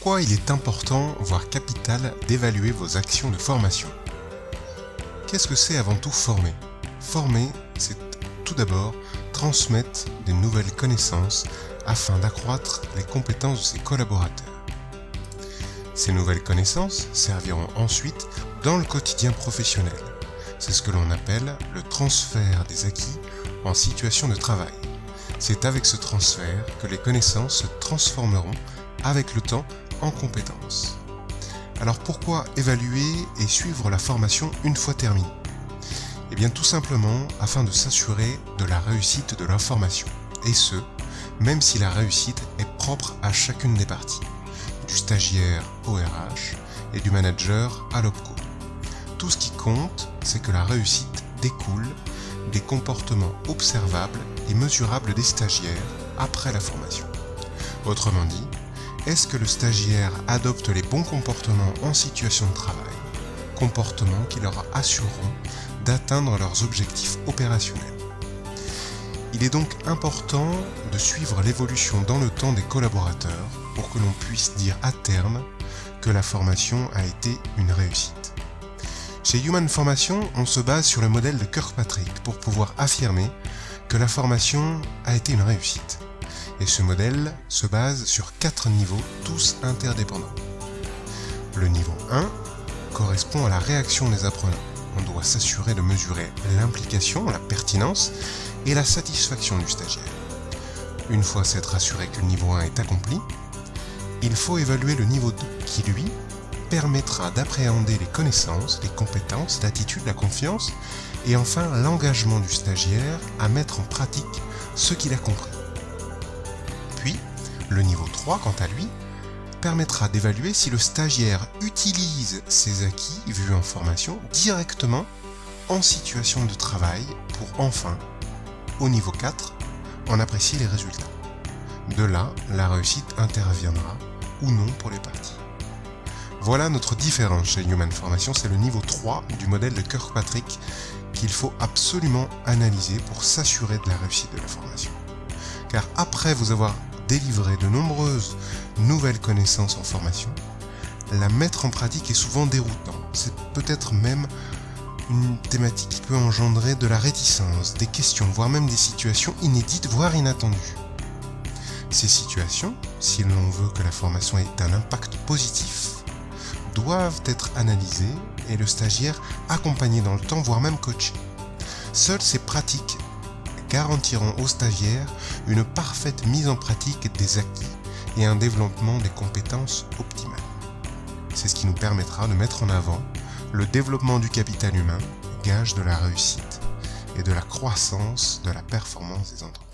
Pourquoi il est important, voire capital, d'évaluer vos actions de formation? Qu'est-ce que c'est avant tout former? Former, c'est tout d'abord transmettre des nouvelles connaissances afin d'accroître les compétences de ses collaborateurs. Ces nouvelles connaissances serviront ensuite dans le quotidien professionnel. C'est ce que l'on appelle le transfert des acquis en situation de travail. C'est avec ce transfert que les connaissances se transformeront avec le temps en compétences. Alors pourquoi évaluer et suivre la formation une fois terminée? Eh bien tout simplement afin de s'assurer de la réussite de la formation. Et ce, même si la réussite est propre à chacune des parties, du stagiaire au RH et du manager à l'OPCO. Tout ce qui compte, c'est que la réussite découle des comportements observables et mesurables des stagiaires après la formation. Autrement dit, est-ce que le stagiaire adopte les bons comportements en situation de travail, comportements qui leur assureront d'atteindre leurs objectifs opérationnels? Il est donc important de suivre l'évolution dans le temps des collaborateurs pour que l'on puisse dire à terme que la formation a été une réussite. Chez Human Formation, on se base sur le modèle de Kirkpatrick pour pouvoir affirmer que la formation a été une réussite. Et ce modèle se base sur 4 niveaux, tous interdépendants. Le niveau 1 correspond à la réaction des apprenants. On doit s'assurer de mesurer l'implication, la pertinence et la satisfaction du stagiaire. Une fois s'être assuré que le niveau 1 est accompli, il faut évaluer le niveau 2 qui, lui, permettra d'appréhender les connaissances, les compétences, l'attitude, la confiance et enfin l'engagement du stagiaire à mettre en pratique ce qu'il a compris. Puis, le niveau 3, quant à lui, permettra d'évaluer si le stagiaire utilise ses acquis vus en formation directement en situation de travail pour enfin, au niveau 4, en apprécier les résultats. De là, la réussite interviendra ou non pour les parties. Voilà notre différence chez Human Formation, c'est le niveau 3 du modèle de Kirkpatrick qu'il faut absolument analyser pour s'assurer de la réussite de la formation. Car après vous avoir délivré de nombreuses nouvelles connaissances en formation, la mettre en pratique est souvent déroutant. C'est peut-être même une thématique qui peut engendrer de la réticence, des questions, voire même des situations inédites, voire inattendues. Ces situations, si l'on veut que la formation ait un impact positif, doivent être analysées et le stagiaire accompagné dans le temps, voire même coaché. Seules ces pratiques garantiront au stagiaire une parfaite mise en pratique des acquis et un développement des compétences optimales. C'est ce qui nous permettra de mettre en avant le développement du capital humain, gage de la réussite et de la croissance de la performance des entreprises.